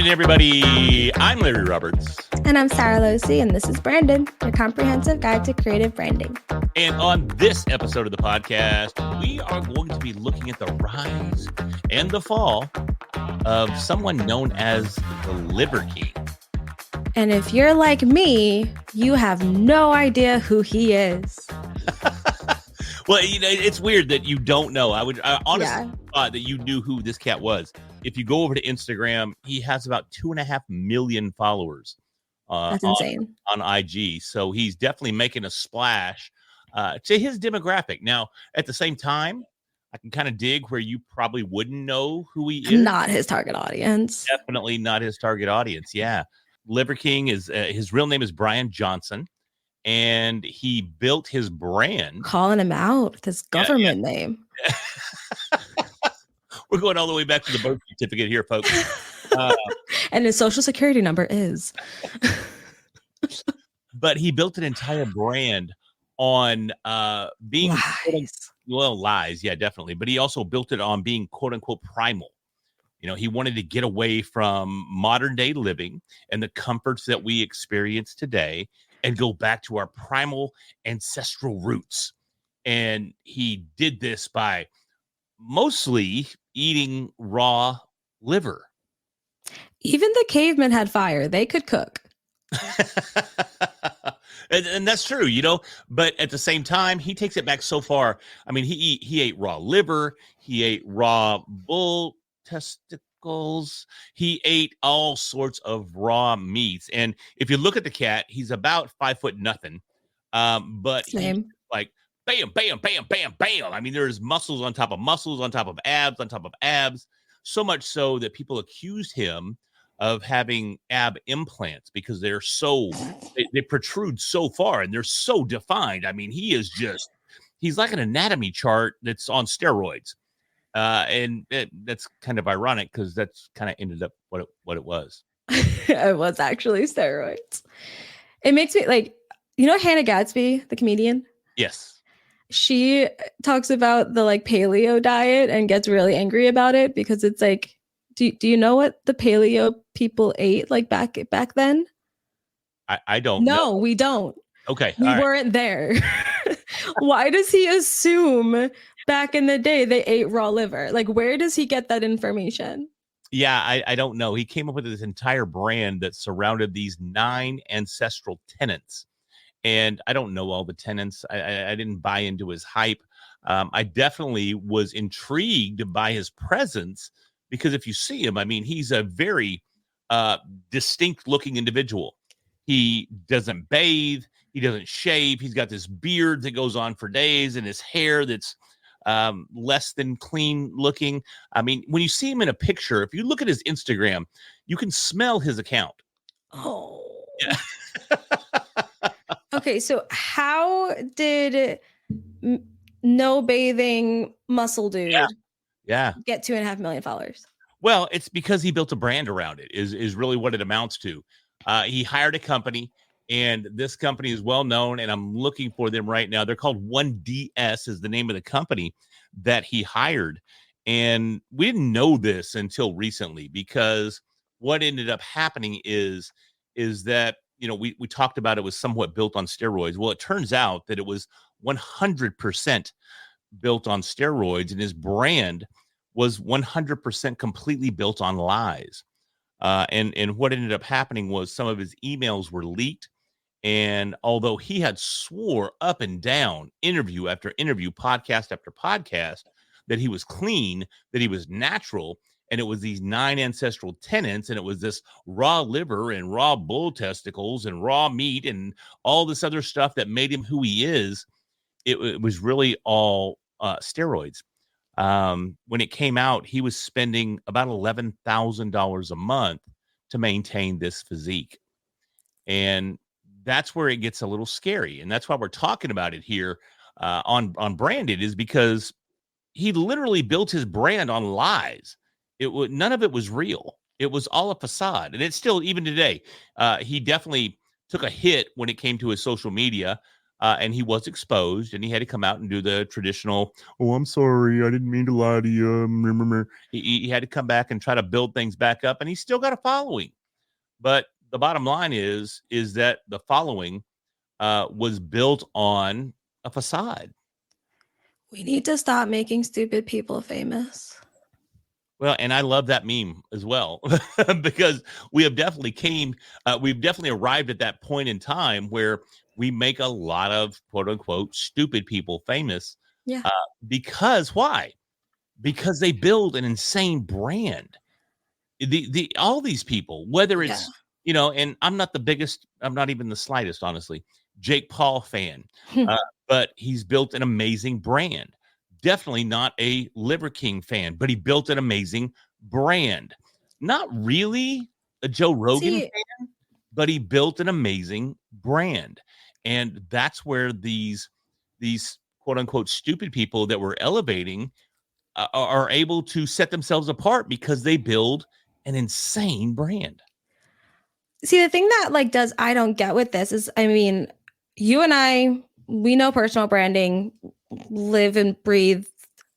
evening, everybody. I'm Larry Roberts. And I'm Sara, and this is Brandon, your comprehensive guide to creative branding. And on this episode of the podcast, we are going to be looking at the rise and the fall of someone known as the Liver King. And if you're like me, you have no idea who he is. Well, you know, it's weird that you don't know. I honestly thought that you knew who this cat was. If you go over to Instagram, he has about 2.5 million followers. That's insane. On IG. So he's definitely making a splash to his demographic. Now, at the same time, I can kind of dig where you probably wouldn't know who he is. Not his target audience. Definitely not his target audience. Yeah. Liver King is his real name is Brian Johnson, and he built his brand. Calling him out with his government name. We're going all the way back to the birth certificate here, folks. And his social security number is. But he built an entire brand on being lies. Yeah, definitely. But he also built it on being quote unquote primal. You know, he wanted to get away from modern day living and the comforts that we experience today and go back to our primal ancestral roots. And he did this by mostly eating raw liver. Even the cavemen had fire. They could cook. and that's true, you know, but at the same time, he takes it back so far. I mean, he ate raw liver. He ate raw bull testicles. He ate all sorts of raw meats. And if you look at the cat, he's about 5 foot nothing. But he's like bam, bam, bam, bam, bam. I mean, there's muscles on top of muscles, on top of abs, on top of abs. So much so that people accused him of having ab implants because they're so they protrude so far and they're so defined. I mean, he's like an anatomy chart that's on steroids. And that's kind of ironic because that's kind of ended up what it was. It was actually steroids. It makes me like, you know, Hannah Gadsby, the comedian? Yes. She talks about the like paleo diet and gets really angry about it because it's like, do you know what the paleo people ate like back then? I don't know. No, we don't. Okay. We weren't there. Why does he assume back in the day they ate raw liver? Like, where does he get that information? Yeah, I don't know. He came up with this entire brand that surrounded these 9 ancestral tenets. And I don't know all the tenets. I didn't buy into his hype. I definitely was intrigued by his presence because if you see him, I mean, he's a very distinct looking individual. He doesn't bathe. He doesn't shave. He's got this beard that goes on for days and his hair that's less than clean looking. I mean, when you see him in a picture, if you look at his Instagram, you can smell his account. Oh. Yeah. Okay, so how did no bathing muscle dude get 2.5 million followers? Well, it's because he built a brand around it is really what it amounts to. He hired a company, and this company is well known, and I'm looking for them right now. They're called 1DS is the name of the company that he hired. And we didn't know this until recently because what ended up happening is that, you know, we talked about it was somewhat built on steroids. Well, it turns out that it was 100% built on steroids, and his brand was 100% completely built on lies. And what ended up happening was some of his emails were leaked. And although he had swore up and down, interview after interview, podcast after podcast, that he was clean, that he was natural, and it was these 9 ancestral tenets, and it was this raw liver and raw bull testicles and raw meat and all this other stuff that made him who he is, it was really all steroids. When it came out, he was spending about $11,000 a month to maintain this physique. And that's where it gets a little scary. And that's why we're talking about it here on Branded, is because he literally built his brand on lies. None of it was real. It was all a facade. And it's still, even today, he definitely took a hit when it came to his social media. and he was exposed, and he had to come out and do the traditional, "Oh, I'm sorry, I didn't mean to lie to you." He had to come back and try to build things back up, and he's still got a following. But the bottom line is that the following was built on a facade. We need to stop making stupid people famous. Well, and I love that meme as well, because we've definitely arrived at that point in time where we make a lot of quote unquote stupid people famous. Yeah. Because why? Because they build an insane brand. All these people, whether it's, and I'm not even the slightest, honestly, Jake Paul fan, but he's built an amazing brand. Definitely not a Liver King fan, but he built an amazing brand. Not really a Joe Rogan fan, but he built an amazing brand. And that's where these quote unquote stupid people that we're elevating are able to set themselves apart because they build an insane brand. See, the thing that I don't get with this is, I mean, you and I, we know personal branding, live and breathe,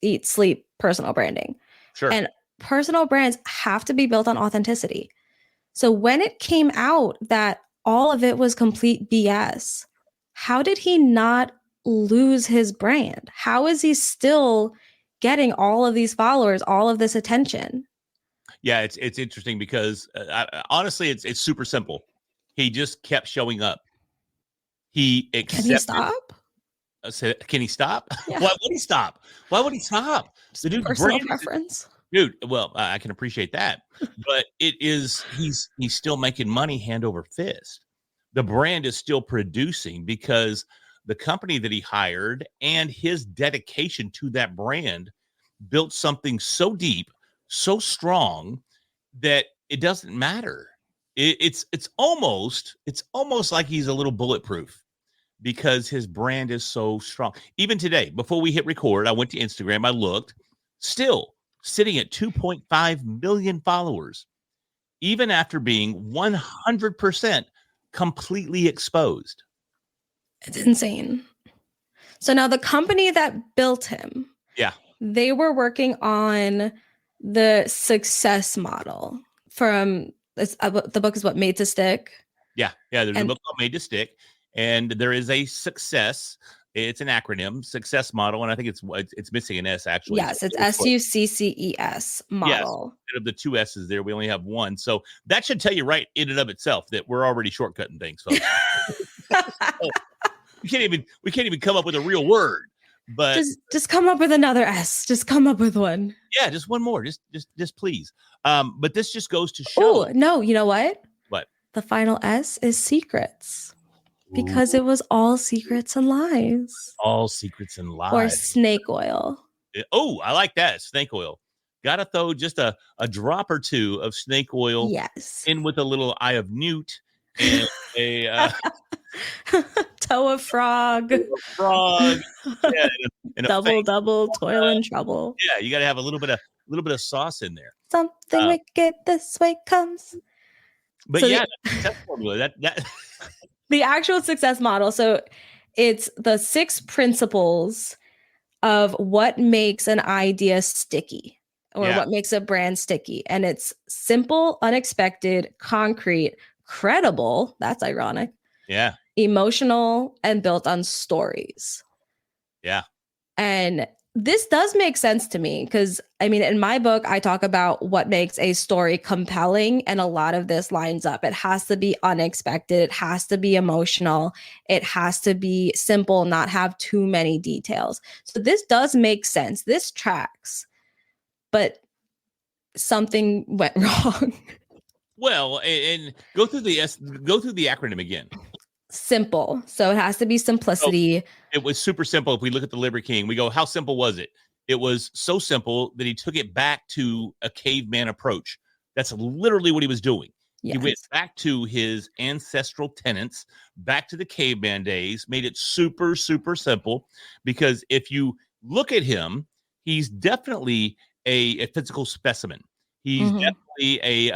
eat, sleep, personal branding. Sure. And personal brands have to be built on authenticity. So when it came out that all of it was complete BS, how did he not lose his brand? How is he still getting all of these followers, all of this attention? Yeah, it's interesting because honestly, it's super simple. He just kept showing up. He accepted. Can he stop? Can he stop? Yeah. Why would he stop? Why would he stop? The dude's personal preference. Dude, well, I can appreciate that, but he's still making money hand over fist. The brand is still producing because the company that he hired and his dedication to that brand built something so deep, so strong that it doesn't matter. It's almost like he's a little bulletproof because his brand is so strong. Even today, before we hit record, I went to Instagram, I looked, still sitting at 2.5 million followers, even after being 100% completely exposed. It's insane. So now the company that built him, they were working on the success model from the book is what, Made to Stick? Yeah. There's a book called Made to Stick, and there is a success. It's an acronym, success model, and I think it's missing an S actually. Yes, it's SUCCES model. Yes, instead of the two S's there, we only have one. So that should tell you right in and of itself that we're already shortcutting things, folks. we can't even come up with a real word. But just come up with another S. Just come up with one. Yeah, just one more. Just please. But this just goes to show. Oh no, you know what? What? The final S is secrets. Because it was all secrets and lies. All secrets and lies. Or snake oil. Oh, I like that. Snake oil. Gotta throw just a drop or two of snake oil in with a little eye of newt and a toe of frog. Yeah, and double, toil and trouble. Yeah, you gotta have a little bit of sauce in there. Something wicked this way comes. But so that formula, that the actual success model. So it's the 6 principles of what makes an idea sticky or what makes a brand sticky. And it's simple, unexpected, concrete, credible. That's ironic. Yeah. Emotional and built on stories. Yeah. And this does make sense to me because, I mean, in my book, I talk about what makes a story compelling, and a lot of this lines up. It has to be unexpected. It has to be emotional. It has to be simple, not have too many details. So this does make sense. This tracks, but something went wrong. Well, and go through the acronym again. Simple. So it has to be simplicity. So it was super simple. If we look at the Liver King, we go, how simple was it? It was so simple that he took it back to a caveman approach. That's literally what he was doing. Yes. He went back to his ancestral tenets, back to the caveman days, made it super, super simple. Because if you look at him, he's definitely a physical specimen. He's definitely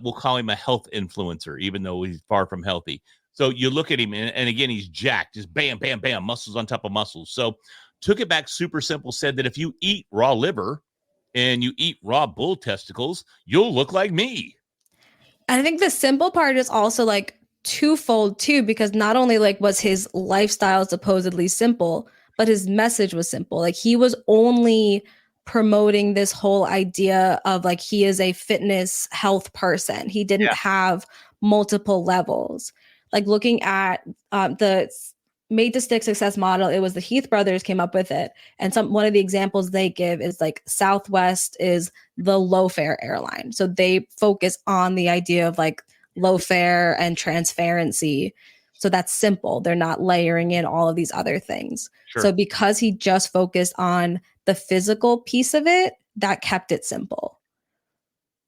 we'll call him a health influencer, even though he's far from healthy. So you look at him, and again, he's jacked, just bam, bam, bam, muscles on top of muscles. So took it back super simple, said that if you eat raw liver and you eat raw bull testicles, you'll look like me. And I think the simple part is also like twofold too, because not only like was his lifestyle supposedly simple, but his message was simple. Like he was only promoting this whole idea of like he is a fitness health person. He didn't have multiple levels. Like looking at the made to stick success model, it was the Heath brothers came up with it. And one of the examples they give is like Southwest is the low fare airline. So they focus on the idea of like low fare and transparency. So that's simple. They're not layering in all of these other things. Sure. So because he just focused on the physical piece of it, that kept it simple.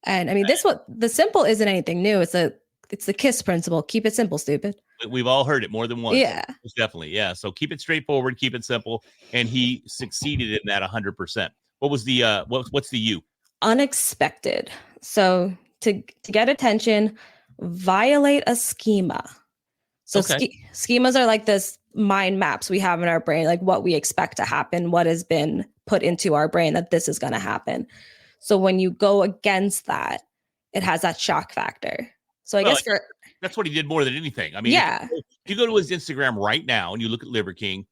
And I mean, the simple isn't anything new. It's the KISS principle. Keep it simple, stupid. We've all heard it more than once. Yeah. Definitely. Yeah. So keep it straightforward, keep it simple. And he succeeded in that 100%. What was the, what's the U? Unexpected. So to get attention, violate a schema. So schemas are like this mind maps we have in our brain, like what we expect to happen, what has been put into our brain that this is going to happen. So when you go against that, it has that shock factor. So I guess that's what he did more than anything. I mean, if you go to his Instagram right now and you look at Liver King,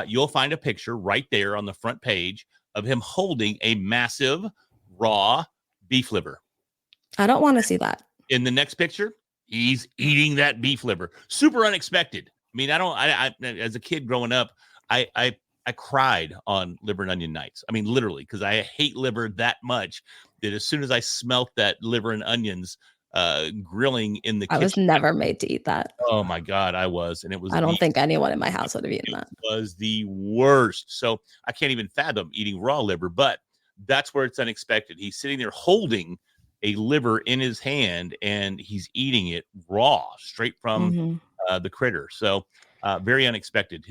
you'll find a picture right there on the front page of him holding a massive raw beef liver. I don't want to see that. In the next picture, he's eating that beef liver. Super unexpected. I mean, I as a kid growing up, I cried on liver and onion nights. I mean, literally, because I hate liver that much that as soon as I smelt that liver and onions grilling in the kitchen. I was never made to eat that. Oh my God, I was. And it was, I don't think anyone in my house would have eaten that. It was the worst. So I can't even fathom eating raw liver, but that's where it's unexpected. He's sitting there holding a liver in his hand and he's eating it raw, straight from the critter. So very unexpected.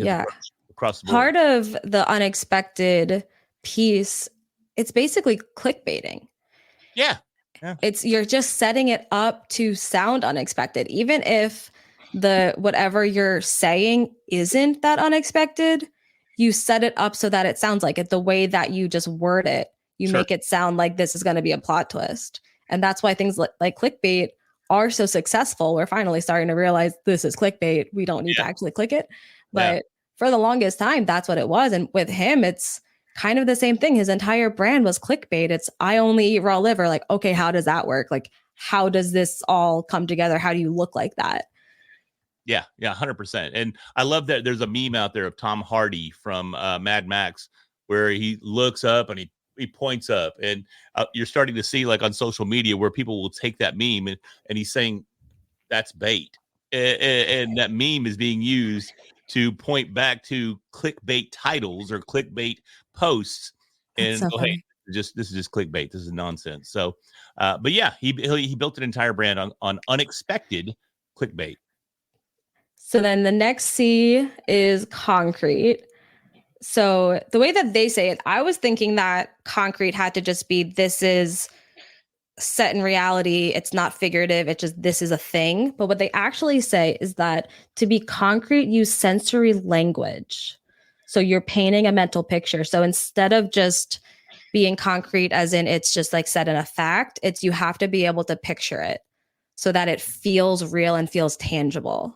Across the board. Part of the unexpected piece, it's basically clickbaiting. Yeah. You're just setting it up to sound unexpected, even if the whatever you're saying isn't that unexpected. You set it up so that it sounds like it. The way that you just word it, you make it sound like this is going to be a plot twist, and that's why things like clickbait are so successful. We're finally starting to realize this is clickbait. We don't need to actually click it, but for the longest time, that's what it was. And with him, it's kind of the same thing. His entire brand was clickbait. It's I only eat raw liver. Like, okay, how does that work? Like, how does this all come together? How do you look like that? Yeah, 100%. And I love that there's a meme out there of Tom Hardy from Mad Max where he looks up and he points up, and you're starting to see like on social media where people will take that meme and he's saying that's bait. And that meme is being used to point back to clickbait titles or clickbait posts and go, hey, this is just clickbait. This is nonsense. So, but yeah, he built an entire brand on unexpected clickbait. So then the next C is concrete. So the way that they say it, I was thinking that concrete had to just be, this is set in reality. It's not figurative. It's just, this is a thing. But what they actually say is that to be concrete, use sensory language. So you're painting a mental picture. So instead of just being concrete as in it's just like set in a fact, it's you have to be able to picture it so that it feels real and feels tangible.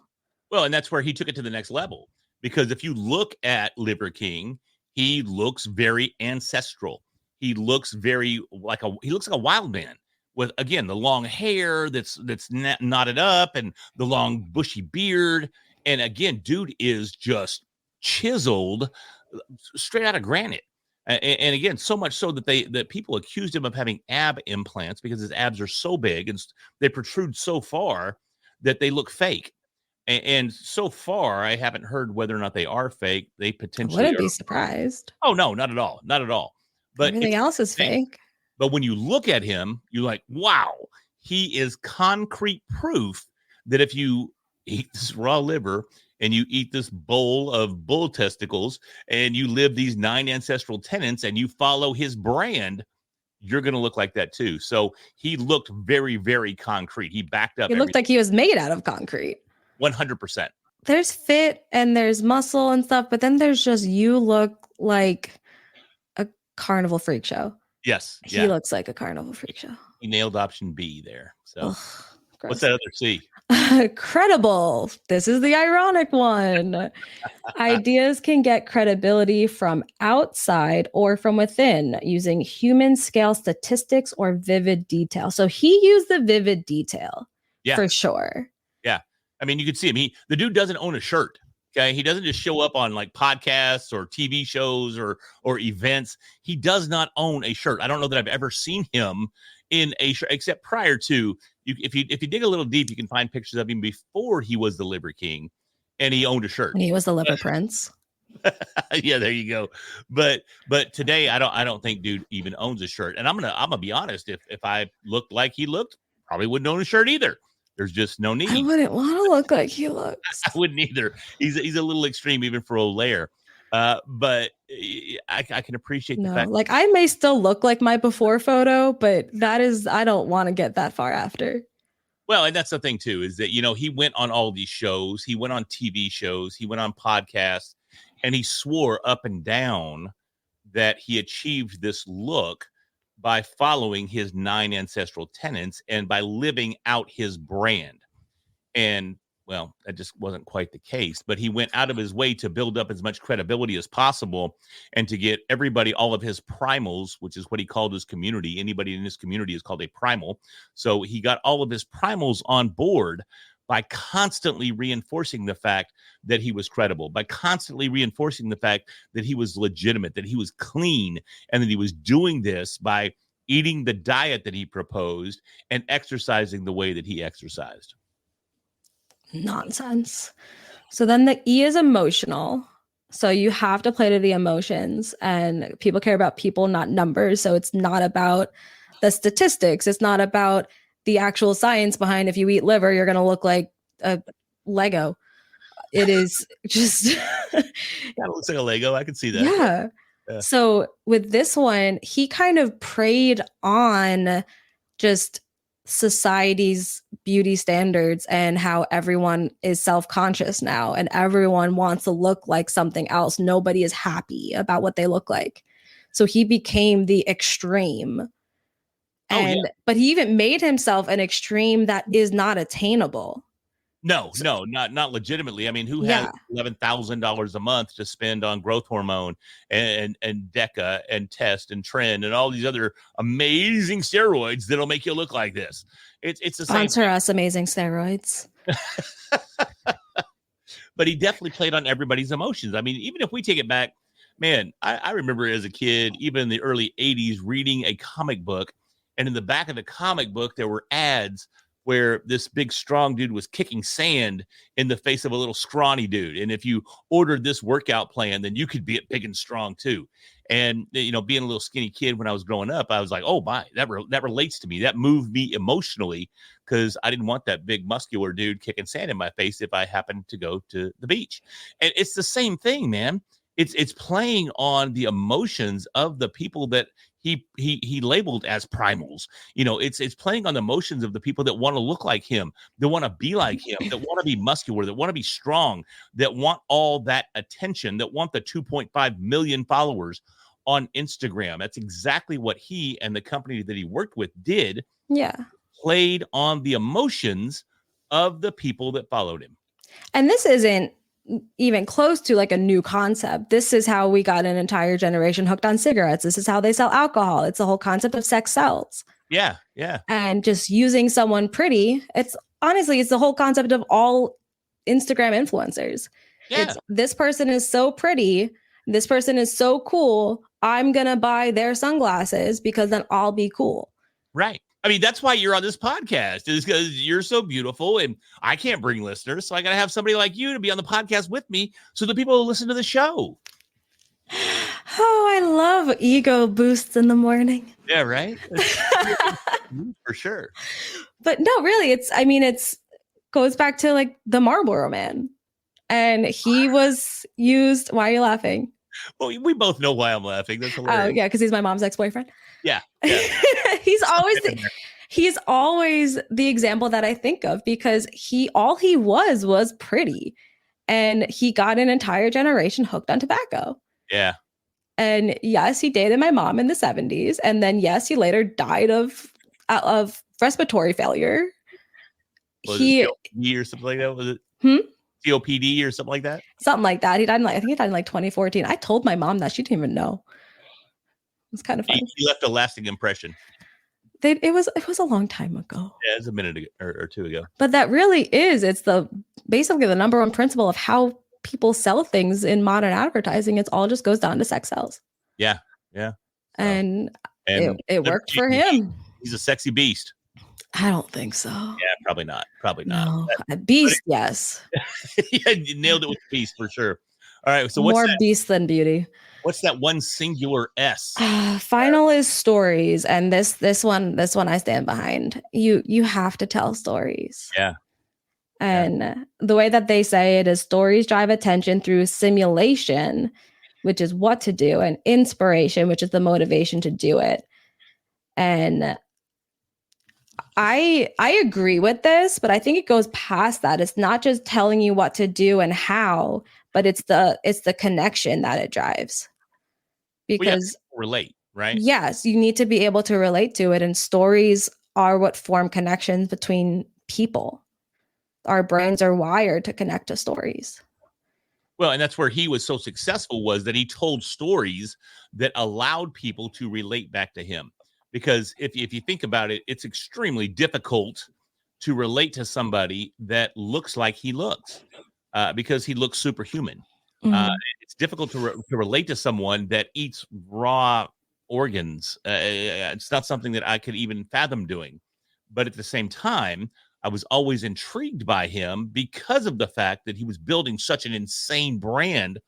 Well, and that's where he took it to the next level. Because if you look at Liver King, he looks very ancestral. He looks like a wild man with, again, the long hair that's knotted up and the long bushy beard. And again, dude is just chiseled straight out of granite. And again, so much so that people accused him of having ab implants because his abs are so big and they protrude so far that they look fake. And so far, I haven't heard whether or not they are fake. They potentially wouldn't be surprised. Oh, no, not at all. Not at all. But everything else is fake. But when you look at him, you're like, wow, he is concrete proof that if you eat this raw liver and you eat this bowl of bull testicles and you live these 9 ancestral tenets and you follow his brand, you're going to look like that too. So he looked very, very concrete. He backed up. He looked like he was made out of concrete. 100%. There's fit and there's muscle and stuff, but then there's just, you look like a carnival freak show. Yes. He looks like a carnival freak show. He nailed option B there. So Ugh, what's that other C? Credible. This is the ironic one. Ideas can get credibility from outside or from within using human scale statistics or vivid detail. So he used the vivid detail for sure. Yeah. I mean, you could see him. The dude doesn't own a shirt. Okay. He doesn't just show up on like podcasts or TV shows or events. He does not own a shirt. I don't know that I've ever seen him in a shirt, except prior to if you dig a little deep, you can find pictures of him before he was the Liver King and he owned a shirt. And he was the Liver Prince. Yeah, there you go. But today I don't think dude even owns a shirt. And I'm gonna be honest, if I looked like he looked, probably wouldn't own a shirt either. There's just no need. I wouldn't want to look like he looks. I wouldn't either. He's a little extreme even for Olaire. But I can appreciate the fact. Like I may still look like my before photo, but I don't want to get that far after. Well, and that's the thing too, is that, he went on all these shows, he went on TV shows, he went on podcasts, and he swore up and down that he achieved this look by following his 9 ancestral tenets and by living out his brand. And well, that just wasn't quite the case, but he went out of his way to build up as much credibility as possible and to get everybody, all of his primals, which is what he called his community. Anybody in his community is called a primal. So he got all of his primals on board by constantly reinforcing the fact that he was credible, by constantly reinforcing the fact that he was legitimate, that he was clean, and that he was doing this by eating the diet that he proposed and exercising the way that he exercised. Nonsense. So then the E is emotional. So you have to play to the emotions, and people care about people, not numbers. So it's not about the statistics. It's not about the actual science behind if you eat liver, you're going to look like a Lego. It is just. It looks like a Lego. I can see that. Yeah. So with this one, he kind of preyed on just society's beauty standards and how everyone is self-conscious now and everyone wants to look like something else. Nobody is happy about what they look like. So he became the extreme. But he even made himself an extreme that is not attainable. No, not legitimately. I mean, who has $11,000 a month to spend on growth hormone and DECA and test and trend and all these other amazing steroids that'll make you look like this? It's the same. Sponsor us, amazing steroids. But he definitely played on everybody's emotions. I mean, even if we take it back, man, I remember as a kid, even in the early 80s, reading a comic book, and in the back of the comic book there were ads where this big strong dude was kicking sand in the face of a little scrawny dude. And if you ordered this workout plan, then you could be big and strong too. And, being a little skinny kid when I was growing up, I was like, oh my, that relates to me. That moved me emotionally because I didn't want that big muscular dude kicking sand in my face if I happened to go to the beach. And it's the same thing, man. It's playing on the emotions of the people that he labeled as primals. It's playing on the emotions of the people that want to look like him, that want to be like him, that want to be muscular, that want to be strong, that want all that attention, that want the 2.5 million followers on Instagram. That's exactly what he and the company that he worked with did. Yeah. Played on the emotions of the people that followed him. And this isn't even close to like a new concept. This is how we got an entire generation hooked on cigarettes. This is how they sell alcohol. It's the whole concept of sex sells. Yeah. And just using someone pretty. It's the whole concept of all Instagram influencers. Yeah. This person is so pretty. This person is so cool. I'm going to buy their sunglasses because then I'll be cool. Right. I mean, that's why you're on this podcast, is because you're so beautiful and I can't bring listeners. So I got to have somebody like you to be on the podcast with me so that people will listen to the show. Oh, I love ego boosts in the morning. Yeah, right. For sure. But no, really, it's goes back to like the Marlboro Man. And he was used. Why are you laughing? Well, we both know why I'm laughing. That's hilarious. Oh, yeah, because he's my mom's ex-boyfriend. Yeah. He's always he's always the example that I think of because all he was pretty. And he got an entire generation hooked on tobacco. Yeah. And yes, he dated my mom in the 70s. And then yes, he later died of respiratory failure. Was He it COPD or something like that? Was it hmm? COPD or something like that? Something like that. He died in I think he died in like 2014. I told my mom that she didn't even know. It's kind of funny. He left a lasting impression. It was a long time ago. Yeah, it's a minute ago, or two ago. But that really is, it's basically the number one principle of how people sell things in modern advertising. It's all just goes down to sex sells. Yeah. Yeah. So, and it worked for him. He's a sexy beast. I don't think so. Yeah, probably not. Probably not. No, a beast, yes. Yeah, you nailed it with beast for sure. All right. So more beast than beauty. What's that one singular S? Final is stories, and this one I stand behind. You have to tell stories. Yeah. And the way that they say it is stories drive attention through simulation, which is what to do, and inspiration, which is the motivation to do it. And I agree with this, but I think it goes past that. It's not just telling you what to do and how, but it's the connection that it drives. Because relate, right? Yes, you need to be able to relate to it, and stories are what form connections between people. Our brains are wired to connect to stories. Well, and that's where he was so successful, was that he told stories that allowed people to relate back to him. Because if you think about it, it's extremely difficult to relate to somebody that looks like he looks, because he looks superhuman. It's difficult to relate to someone that eats raw organs. It's not something that I could even fathom doing. But at the same time, I was always intrigued by him because of the fact that he was building such an insane brand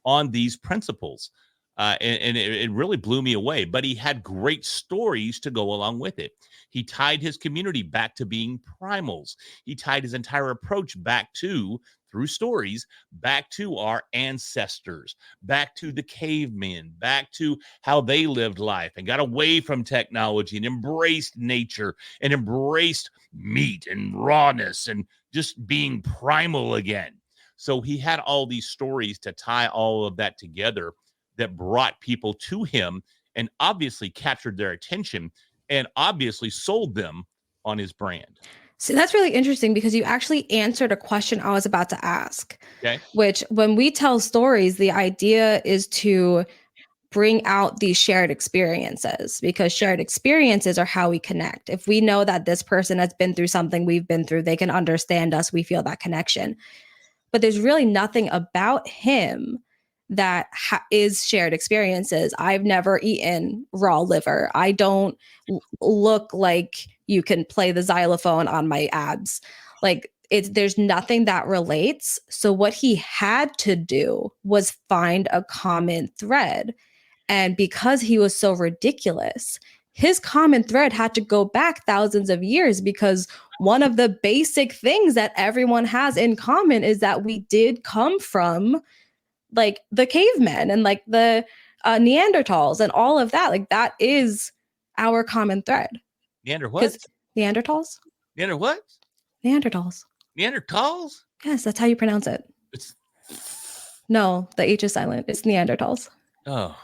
on these principles. And it really blew me away. But he had great stories to go along with it. He tied his community back to being primals. He tied his entire approach back to, through stories, back to our ancestors, back to the cavemen, back to how they lived life and got away from technology and embraced nature and embraced meat and rawness and just being primal again. So he had all these stories to tie all of that together that brought people to him and obviously captured their attention and obviously sold them on his brand. See, that's really interesting because you actually answered a question I was about to ask. Okay. Which, when we tell stories, the idea is to bring out these shared experiences, because shared experiences are how we connect. If we know that this person has been through something we've been through, they can understand us, we feel that connection. But there's really nothing about him that is shared experiences. I've never eaten raw liver. I don't look like you can play the xylophone on my abs. Like, there's nothing that relates. So what he had to do was find a common thread. And because he was so ridiculous, his common thread had to go back thousands of years, because one of the basic things that everyone has in common is that we did come from like the cavemen and like the Neanderthals and all of that. Like, that is our common thread. Neanderthals? Neanderthals. Neanderthals? Yes, that's how you pronounce it. No, the H is silent. It's Neanderthals. Oh.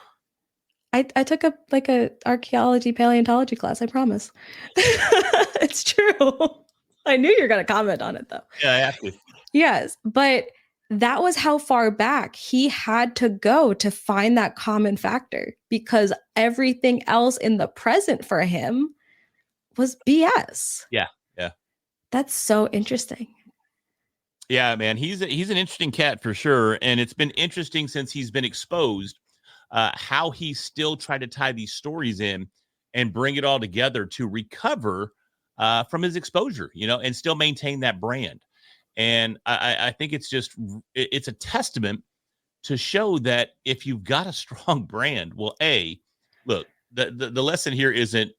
I took a archaeology paleontology class, I promise. It's true. I knew you were going to comment on it though. Yeah, I have to. Yes, but that was how far back he had to go to find that common factor, because everything else in the present for him was BS. Yeah. That's so interesting. Yeah, man, he's an interesting cat for sure, and it's been interesting since he's been exposed, how he still tried to tie these stories in and bring it all together to recover from his exposure, and still maintain that brand. And I think it's a testament to show that if you've got a strong brand, well, look, the lesson here isn't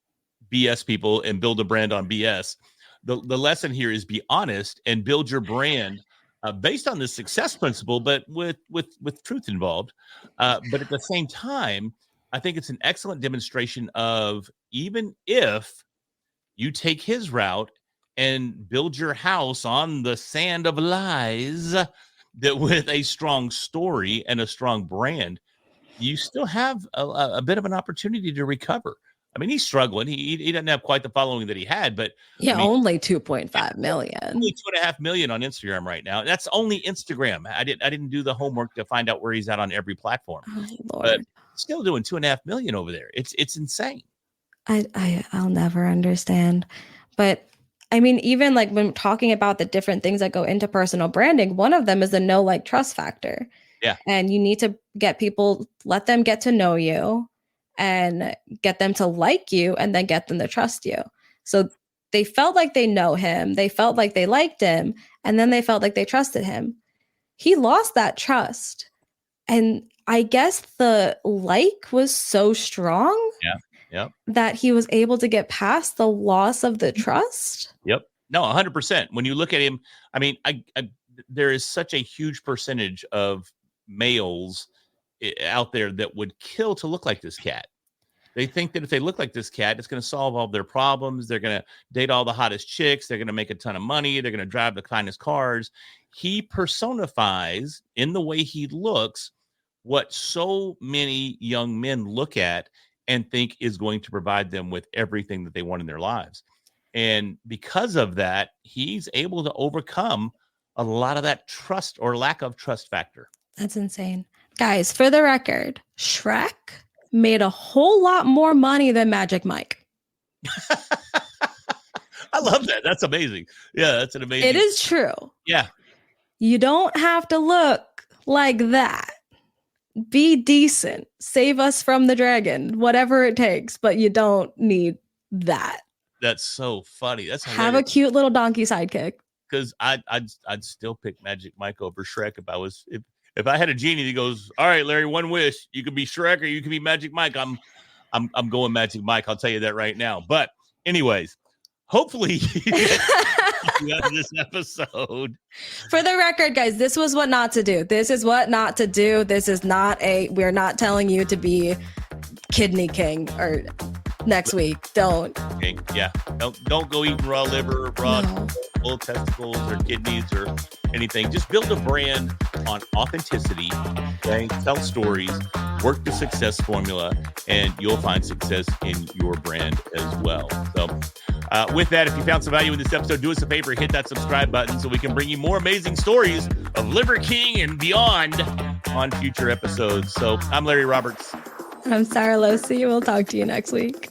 BS people and build a brand on BS. The lesson here is be honest and build your brand based on the success principle, but with truth involved. But at the same time, I think it's an excellent demonstration of, even if You take his route and build your house on the sand of lies, that with a strong story and a strong brand, you still have a bit of an opportunity to recover. I mean, he's struggling. He doesn't have quite the following that he had, but Yeah, I mean, only 2.5 million. only 2.5 million on Instagram right now. That's only Instagram. I didn't do the homework to find out where he's at on every platform. Oh, But Lord. still doing 2.5 million over there. It's insane. I'll never understand. But I mean, even like when talking about the different things that go into personal branding, one of them is the know, like, trust factor. Yeah. And you need to get people, let them get to know you and get them to like you and then get them to trust you. So they felt like they know him, they felt like they liked him, and then they felt like they trusted him. He lost that trust. And I guess the like was so strong that he was able to get past the loss of the trust. Yep. No, 100%. When you look at him, I mean, there is such a huge percentage of males out there that would kill to look like this cat. They think that if they look like this cat, it's going to solve all their problems. They're going to date all the hottest chicks. They're going to make a ton of money. They're going to drive the finest cars. He personifies, in the way he looks, what so many young men look at and think is going to provide them with everything that they want in their lives. And because of that, he's able to overcome a lot of that trust or lack of trust factor. That's insane. Guys, for the record, Shrek made a whole lot more money than Magic Mike. I love that. That's amazing. Yeah, that's an amazing. It is true. Yeah. You don't have to look like that. Be decent. Save us from the dragon, whatever it takes, but you don't need that. That's so funny. That's hilarious. Have a cute little donkey sidekick. Because I'd still pick Magic Mike over Shrek if I had a genie that goes, all right, Larry, one wish. You can be Shrek or you can be Magic Mike. I'm going Magic Mike. I'll tell you that right now. But anyways, hopefully out of this episode. For the record, guys, this was what not to do. This is what not to do. This is not we're not telling you to be kidney king or next week. Don't. Okay, yeah. Don't go eating raw liver, raw full testicles or kidneys or anything. Just build a brand on authenticity. Okay? Tell stories, work the success formula, and you'll find success in your brand as well. So with that, if you found some value in this episode, do us a favor, hit that subscribe button so we can bring you more amazing stories of Liver King and beyond on future episodes. So I'm Larry Roberts. I'm Sara Losi. We'll talk to you next week.